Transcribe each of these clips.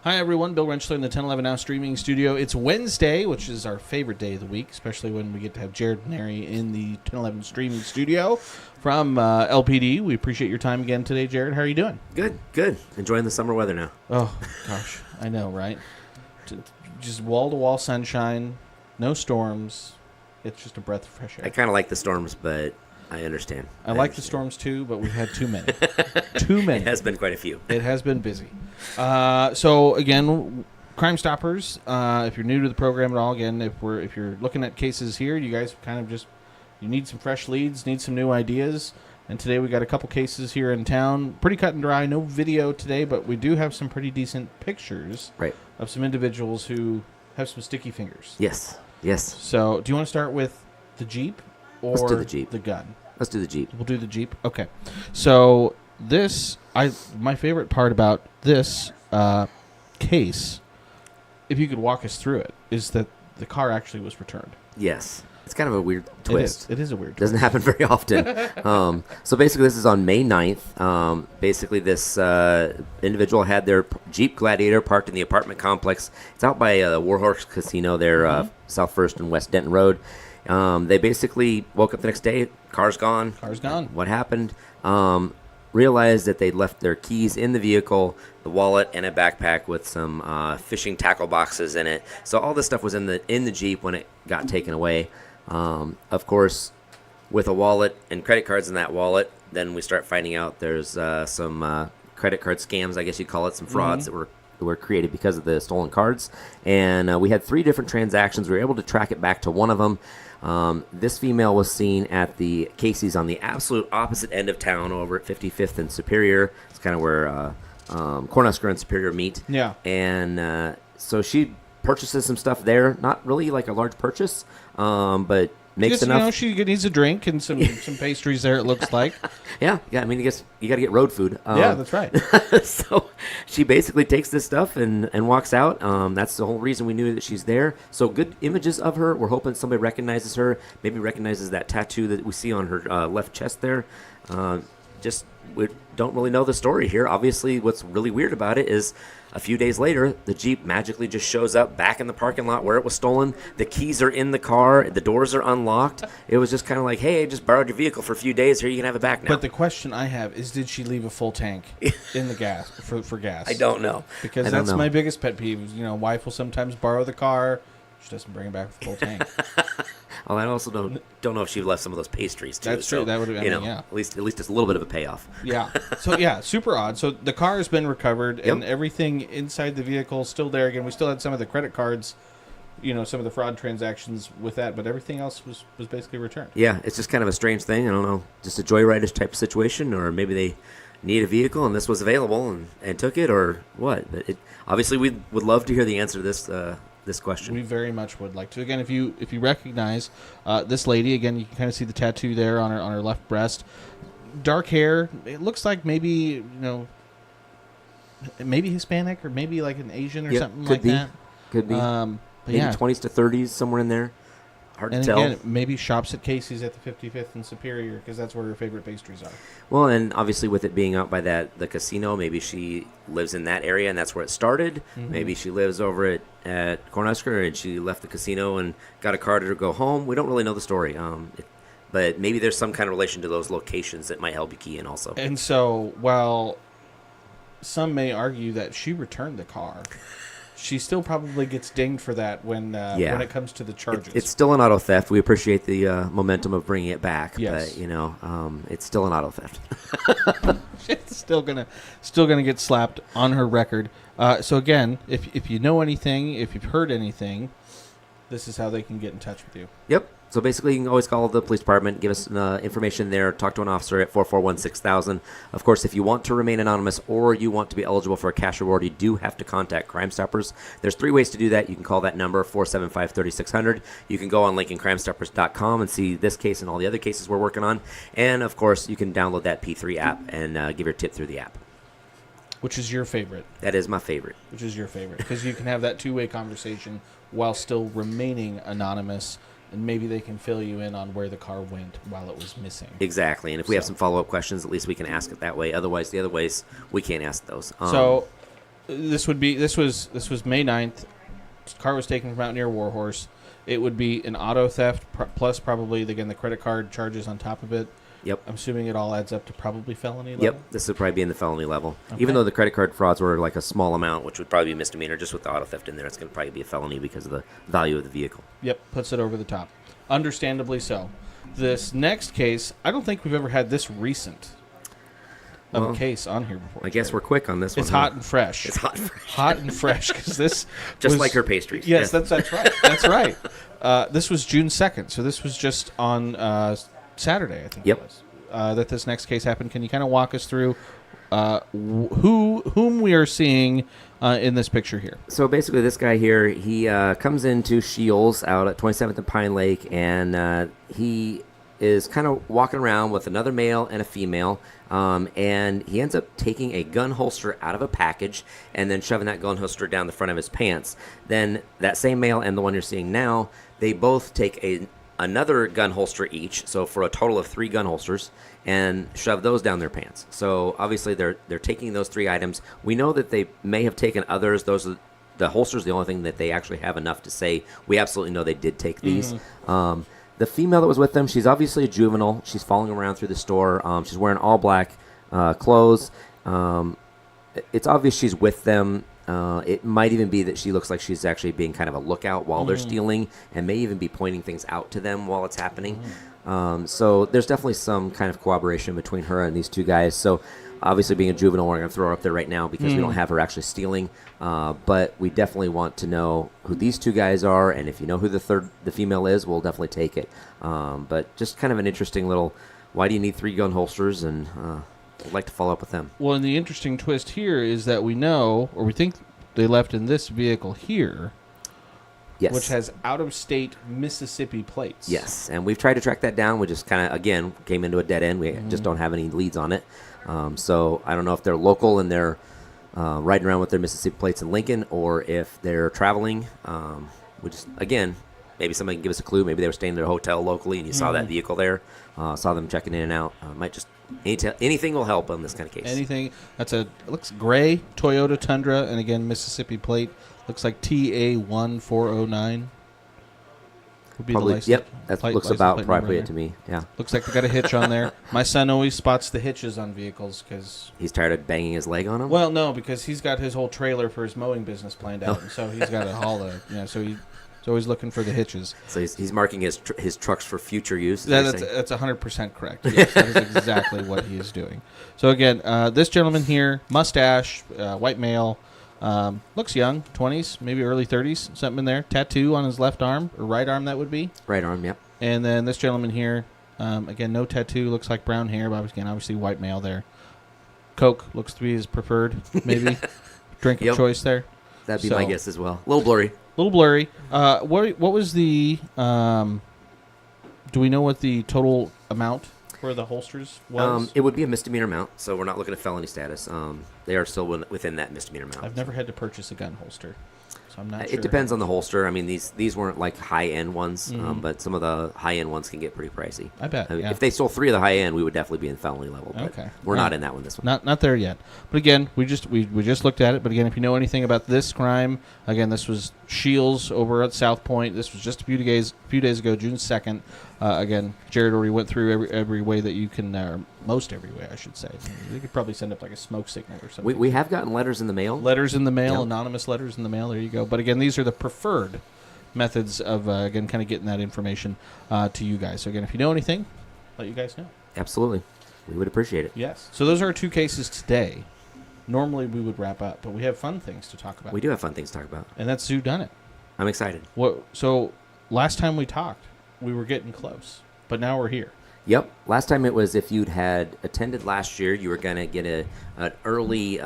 Hi, everyone. Bill Renchler in the 1011 Now streaming studio. It's Wednesday, which is our favorite day of the week, especially when we get to have Jared Minary in the 1011 streaming studio from LPD. We appreciate your time again today, Jared. How are you doing? Good. Enjoying the summer weather now. Oh, gosh. I know, right? Just wall-to-wall sunshine, no storms. It's just a breath of fresh air. I kind of like the storms, but I understand. I like the storms, too, but we've had too many. Too many. It has been quite a few. It has been busy. So, again, Crime Stoppers, if you're new to the program at all, again, if you're looking at cases here, you guys kind of you need some fresh leads, need some new ideas. And today we got a couple cases here in town. Pretty cut and dry. No video today, but we do have some pretty decent pictures of some individuals who have some sticky fingers. Yes. So, do you want to start with the Jeep or Let's do the Jeep. The gun? Let's do the Jeep. We'll do the Jeep. Okay. So my favorite part about this case, if you could walk us through it, is that the car actually was returned. Yes. It's kind of a weird twist. It is a weird twist. Doesn't happen very often. So basically this is on May 9th. Basically this individual had their Jeep Gladiator parked in the apartment complex. It's out by the Warhorse Casino there, South First and West Denton Road. They basically woke up the next day, car's gone. What happened? Realized that they'd left their keys in the vehicle, the wallet, and a backpack with some fishing tackle boxes in it. So all this stuff was in the Jeep when it got taken away. Of course, with a wallet and credit cards in that wallet, then we start finding out there's some credit card scams, I guess you'd call it, some frauds that were created because of the stolen cards. And we had 3 different transactions. We were able to track it back to one of them. This female was seen at the Casey's on the absolute opposite end of town over at 55th and Superior. It's kind of where Cornhusker and Superior meet. Yeah. And so she purchases some stuff there. Not really like a large purchase, but makes enough. She needs a drink and some pastries there, it looks like. Yeah. I mean, I guess you got to get road food. Yeah, that's right. So she basically takes this stuff and walks out. That's the whole reason we knew that she's there. So good images of her. We're hoping somebody recognizes her, maybe recognizes that tattoo that we see on her left chest there. We don't really know the story here. Obviously, what's really weird about it is a few days later, the Jeep magically just shows up back in the parking lot where it was stolen. The keys are in the car. The doors are unlocked. It was just kind of like, hey, I just borrowed your vehicle for a few days. Here, you can have it back now. But the question I have is, did she leave a full tank in the gas for gas? I don't know. Because that's my biggest pet peeve. Wife will sometimes borrow the car. She doesn't bring it back with a full tank. Well, I also don't know if she left some of those pastries too. That's true. That would have been, at least it's a little bit of a payoff. Yeah. So super odd. So the car has been recovered and everything inside the vehicle is still there. Again, we still had some of the credit cards, some of the fraud transactions with that, but everything else was basically returned. Yeah, it's just kind of a strange thing. I don't know, just a joyride-ish type of situation, or maybe they need a vehicle and this was available and took it, or what? But obviously we would love to hear the answer to this question. We very much would like to. Again, if you recognize this lady, again, you can kind of see the tattoo there on her left breast. Dark hair. It looks like maybe maybe Hispanic or maybe like an Asian or something like that. Could be. Maybe 20s to 30s, somewhere in there. Hard to tell. Again, maybe shops at Casey's at the 55th and Superior because that's where her favorite pastries are. Well, and obviously with it being out by the casino, maybe she lives in that area and that's where it started. Mm-hmm. Maybe she lives over at Cornhusker and she left the casino and got a car to go home. We don't really know the story. But maybe there's some kind of relation to those locations that might help you key in also. And so, while some may argue that she returned the car, she still probably gets dinged for that when it comes to the charges. It's still an auto theft. We appreciate the momentum of bringing it back, yes. But it's still an auto theft. It's still gonna get slapped on her record. So again, if you know anything, if you've heard anything, this is how they can get in touch with you. Yep. So basically, you can always call the police department, give us information there, talk to an officer at 441-6000. Of course, if you want to remain anonymous or you want to be eligible for a cash reward, you do have to contact Crime Stoppers. There's 3 ways to do that. You can call that number, 475-3600. You can go on LincolnCrimeStoppers.com and see this case and all the other cases we're working on. And, of course, you can download that P3 app and give your tip through the app. Which is your favorite? That is my favorite. Which is your favorite? Because you can have that 2-way conversation while still remaining anonymous. And maybe they can fill you in on where the car went while it was missing. Exactly. And if we have some follow-up questions, at least we can ask it that way. Otherwise, the other ways, we can't ask those. So This was May 9th. Car was taken from out near Warhorse. It would be an auto theft plus probably again the credit card charges on top of it. Yep. I'm assuming it all adds up to probably felony level. Yep. This would probably be in the felony level. Okay. Even though the credit card frauds were like a small amount, which would probably be misdemeanor, just with the auto theft in there, it's going to probably be a felony because of the value of the vehicle. Yep. Puts it over the top. Understandably so. This next case, I don't think we've ever had this recent of a case on here before. I guess we're quick on this one. It's hot and fresh. It's hot and fresh. Hot and fresh because this just like her pastries. Yes, that's right. That's right. This was June 2nd, so this was just on Saturday, I think. Yep. It was, that this next case happened. Can you kind of walk us through whom we are seeing in this picture here? So basically, this guy here, he comes into Scheel's out at 27th and Pine Lake, and he is kind of walking around with another male and a female, and he ends up taking a gun holster out of a package and then shoving that gun holster down the front of his pants. Then that same male and the one you're seeing now, they both take another gun holster each, so for a total of 3 gun holsters, and shove those down their pants. So obviously they're taking those 3 items. We know that they may have taken others. Those are the holsters, the only thing that they actually have enough to say we absolutely know they did take these. Mm-hmm. The female that was with them, she's obviously a juvenile. She's following around through the store. She's wearing all black clothes. It's obvious she's with them. It might even be that she looks like she's actually being kind of a lookout while they're stealing, and may even be pointing things out to them while it's happening. So there's definitely some kind of cooperation between her and these 2 guys. So obviously, being a juvenile, we're going to throw her up there right now because we don't have her actually stealing. But we definitely want to know who these 2 guys are, and if you know who the female is, we'll definitely take it. But just kind of an interesting little, why do you need 3 gun holsters? And I'd like to follow up with them. Well, and the interesting twist here is that we know, or we think they left in this vehicle here, yes, which has out-of-state Mississippi plates. Yes, and we've tried to track that down. We just kind of, again, came into a dead end. We just don't have any leads on it. So I don't know if they're local and they're riding around with their Mississippi plates in Lincoln, or if they're traveling. We just, again, maybe somebody can give us a clue. Maybe they were staying at a hotel locally and you saw that vehicle there, saw them checking in and out. Might just anything will help on this kind of case. Anything. It looks gray Toyota Tundra, and again Mississippi plate. Looks like TA1409. Would be Probably, the license. yep, that looks about appropriate to me. Yeah. Looks like they got a hitch on there. My son always spots the hitches on vehicles because he's tired of banging his leg on them. Well, no, because he's got his whole trailer for his mowing business planned out, and so he's got to haul it. So he's always looking for the hitches. So he's marking his trucks for future use. That's 100% correct. Yes, that is exactly what he is doing. So again, this gentleman here, mustache, white male. Looks young, 20s, maybe early 30s, something in there. Tattoo on his left arm, or right arm that would be. Right arm, yep. And then this gentleman here, again, no tattoo, looks like brown hair, but again, obviously white male there. Coke looks to be his preferred, maybe, drink of choice there. That'd be my guess as well. A little blurry. What was the, do we know what the total amount for the holsters was? It would be a misdemeanor amount, so we're not looking at felony status. They are still within that misdemeanor amount. I've never had to purchase a gun holster, so I'm not sure. It depends on the holster. I mean, these weren't like high-end ones, but some of the high-end ones can get pretty pricey. I bet. Yeah. If they stole 3 of the high-end, we would definitely be in felony level. But okay. We're not in that one this one. Not there yet. But again, we just looked at it. But again, if you know anything about this crime, again, this was Scheel's over at South Point. This was just a few days ago, June 2nd. Again, Jared already went through every way that you can, most every way, I should say. You could probably send up like a smoke signal or something. We have gotten letters in the mail. Letters in the mail, anonymous letters in the mail. There you go. But again, these are the preferred methods of, again, kind of getting that information to you guys. So again, if you know anything, let you guys know. Absolutely. We would appreciate it. Yes. So those are our 2 cases today. Normally we would wrap up, but we have fun things to talk about. We do have fun things to talk about. And that's Who Done It. I'm excited. So last time we talked, we were getting close, but now we're here. Yep. Last time it was if you'd had attended last year, you were going to get an early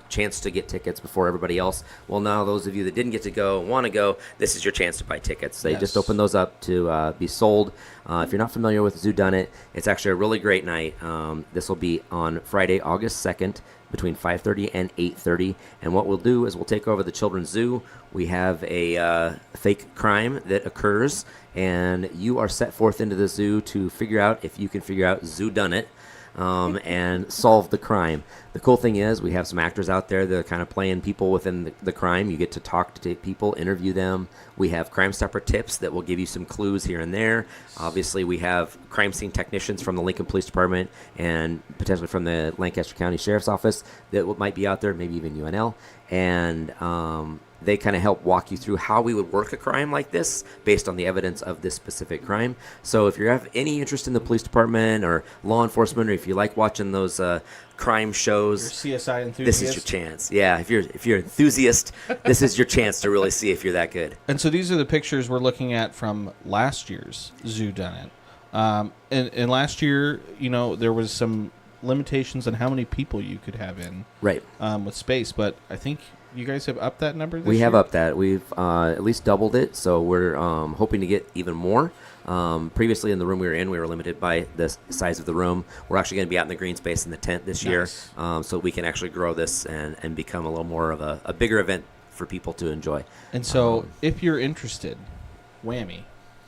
chance to get tickets before everybody else. Well, now those of you that didn't get to go and want to go, this is your chance to buy tickets. They just opened those up to be sold. If you're not familiar with Whodunit, it's actually a really great night. This will be on Friday, August 2nd, between 5:30 and 8:30. And what we'll do is we'll take over the Children's Zoo. We have a fake crime that occurs, and you are set forth into the zoo to figure out if you can figure out zoo done it. And solve the crime. The cool thing is we have some actors out there that are kind of playing people within the crime. You get to talk to people, interview them. We have Crime Stopper tips that will give you some clues here and there. Obviously, we have crime scene technicians from the Lincoln Police Department and potentially from the Lancaster County Sheriff's Office that might be out there, maybe even UNL. And they kind of help walk you through how we would work a crime like this based on the evidence of this specific crime. So if you have any interest in the police department or law enforcement, or if you like watching those crime shows, you're CSI enthusiast, this is your chance. Yeah, if you're an enthusiast, this is your chance to really see if you're that good. And so these are the pictures we're looking at from last year's Zoo Done It. And last year, there was some limitations on how many people you could have in with space, but I think you guys have upped that number this year? We have upped that. We've at least doubled it, so we're hoping to get even more. Previously in the room we were in, we were limited by the size of the room. We're actually going to be out in the green space in the tent this year, so we can actually grow this and become a little more of a bigger event for people to enjoy. And so if you're interested, whammy,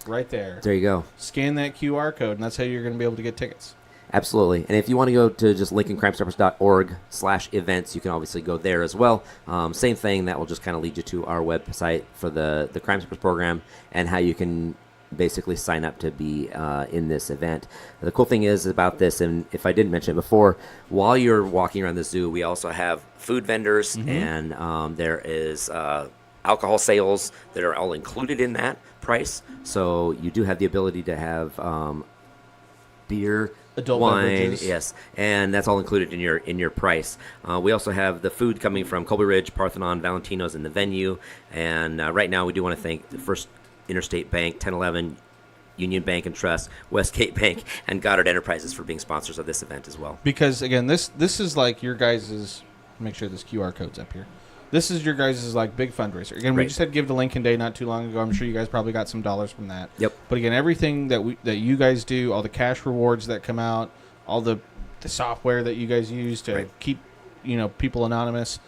right there. There you go. Scan that QR code, and that's how you're going to be able to get tickets. Absolutely. And if you want to go to just LincolnCrimeStoppers.org/events, you can obviously go there as well. Same thing. That will just kind of lead you to our website for the Crime Stoppers program and how you can basically sign up to be in this event. The cool thing is about this, and if I didn't mention it before, while you're walking around the zoo, we also have food vendors, and there is alcohol sales that are all included in that price. So you do have the ability to have beer, adult wine, beverages. yes, and that's all included in your price. We also have the food coming from Colby Ridge, Parthenon, Valentino's in the venue, and right now we do want to thank the First Interstate Bank, 1011 Union Bank and Trust, Westgate Bank, and Goddard Enterprises for being sponsors of this event as well. Because again, this is like your guys's. Make sure this QR code's up here. This is your guys' like big fundraiser. Again, we just had Give to Lincoln Day not too long ago. I'm sure you guys probably got some dollars from that. Yep. But again, everything that you guys do, all the cash rewards that come out, all the software that you guys use to keep people anonymous,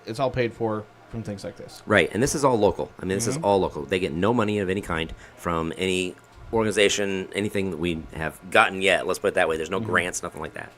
it's all paid for from things like this. Right, and this is all local. I mean, this is all local. They get no money of any kind from any organization, anything that we have gotten yet. Let's put it that way. There's no grants, nothing like that.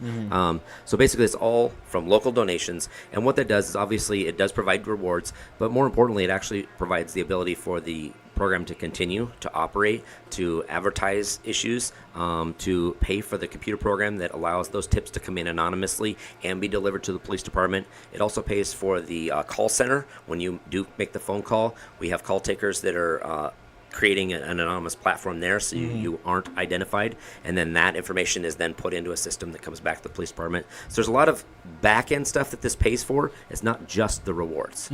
So basically, it's all from local donations. And what that does is obviously it does provide rewards, but more importantly, it actually provides the ability for the program to continue to operate, to advertise issues, to pay for the computer program that allows those tips to come in anonymously and be delivered to the police department. It also pays for the call center when you do make the phone call. We have call takers that are creating an anonymous platform there so you aren't identified, and then that information is then put into a system that comes back to the police department. So there's a lot of back-end stuff that this pays for. It's not just the rewards.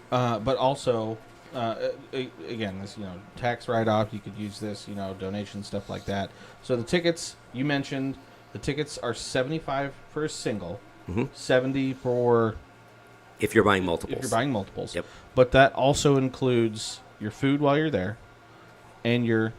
But also, again, this tax write-off, you could use this, donation, stuff like that. So the tickets, you mentioned, the tickets are $75 for a single, $70 for... If you're buying multiples. Yep. But that also includes your food while you're there, and your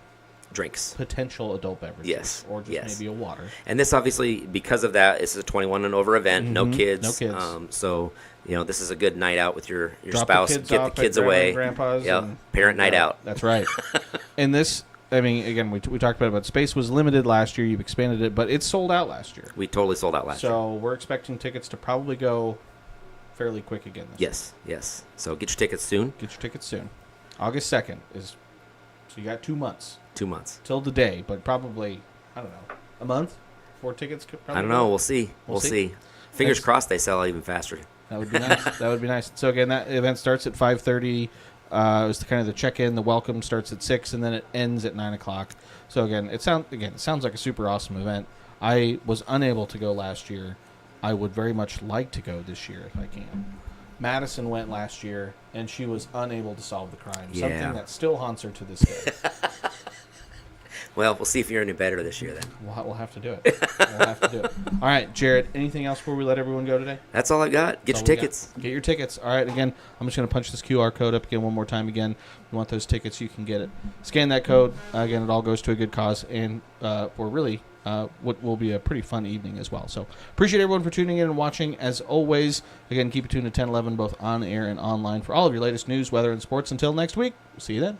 drinks, potential adult beverages, or just maybe a water. And this obviously, because of that, this is a 21 and over event. No kids. So this is a good night out with your spouse. Get the kids away. Parent night out. That's right. And this, I mean, again, we talked about it, but space was limited last year. You've expanded it, but it sold out last year. We totally sold out last year. So we're expecting tickets to probably go fairly quick again this year. Yes. So get your tickets soon. August 2nd is, so you got 2 months. 2 months. Till the day, but probably, I don't know, a month? 4 tickets? I don't know. We'll see. We'll see. Fingers crossed they sell even faster. That would be nice. So again, that event starts at 5:30. It was kind of the check-in. The welcome starts at 6, and then it ends at 9 o'clock. So again, it sounds like a super awesome event. I was unable to go last year. I would very much like to go this year if I can. Madison went last year, and she was unable to solve the crime. Yeah. Something that still haunts her to this day. Well, we'll see if you're any better this year then. We'll have to do it. All right, Jared, anything else before we let everyone go today? That's all I got. Get your tickets. Get your tickets. All right, again, I'm just going to punch this QR code up again one more time. Again, if you want those tickets, you can get it. Scan that code. Again, it all goes to a good cause, and for really what will be a pretty fun evening as well. So appreciate everyone for tuning in and watching. As always, again, keep it tuned to 1011, both on air and online, for all of your latest news, weather, and sports. Until next week, we'll see you then.